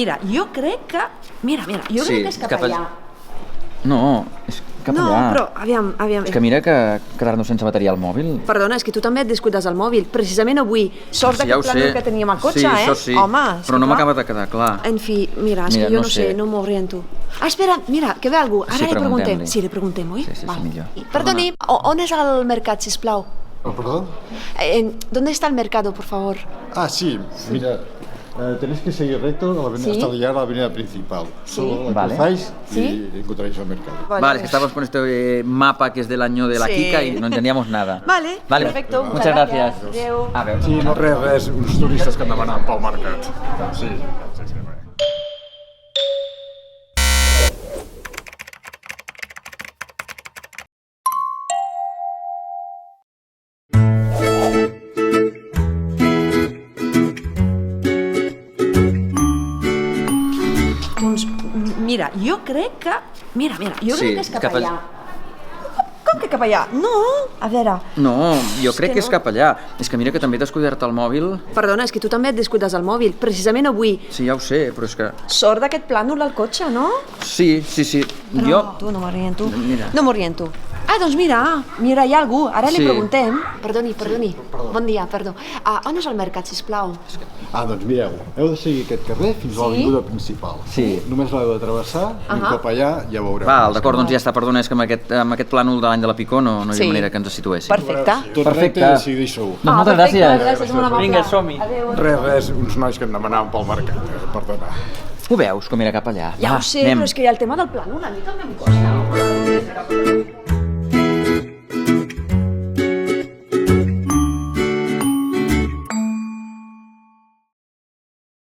mira, jo crec que... Mira, jo crec que és cap allà. No, és cap allà. No, però, aviam... És que mira que quedar-nos sense bateria al mòbil. Perdona, és que tu també et descuides el mòbil. Precisament avui, sort d'aquest plànol que teníem al cotxe, sí, això sí. Home, però no m'acaba de quedar clar. En fi, mira, és que jo no sé, no m'ho oriento. Ah, espera, mira, que ve algú. Ara li preguntem. Sí, li preguntem, oi? Sí, millor. Perdoni, on és el mercat, sisplau? ¿Perdón? ¿Dónde está el mercado, por favor? Ah, sí, mira, tenéis que seguir recto hasta llegar a la avenida principal. Solo la cruzáis y encontraréis el mercado. Vale, es que estábamos con este mapa que es del año de la Kika y no entendíamos nada. Vale, perfecto. Muchas gracias. Adéu. Sí, no res, uns turistes que anaven pel mercat. Sí. Doncs, mira, jo crec que... Mira, jo crec que és cap allà. Com que cap allà? No, a veure... No, jo crec que és cap allà. És que mira que també he descuidat el mòbil. Perdona, és que tu també et descuides el mòbil. Precisament avui. Sí, ja ho sé, però és que... Sort d'aquest plànol al cotxe, no? Sí. Però tu no m'oriento. No m'oriento. Ah, doncs mira, hi ha algú. Ara li preguntem. Perdoni. Bon dia, perdó. On és el mercat, sisplau? Ah, doncs mireu, heu de seguir aquest carrer fins a l'avinguda principal. Sí. Només l'heu de travessar i un cop allà ja veureu. Val, d'acord, doncs ja està, perdona, és que amb aquest plànol de l'any de la Picó no hi havia manera que ens situéssim. Perfecte. Tot recte i seguideix segur. Doncs moltes gràcies. Gràcies, molt amable. Vinga, som-hi. Res, uns nois que demanaven pel mercat, perdona. Ho veus, com era cap allà? Ja ho sé, però és que hi ha el tema del plànol, a mi també em costa.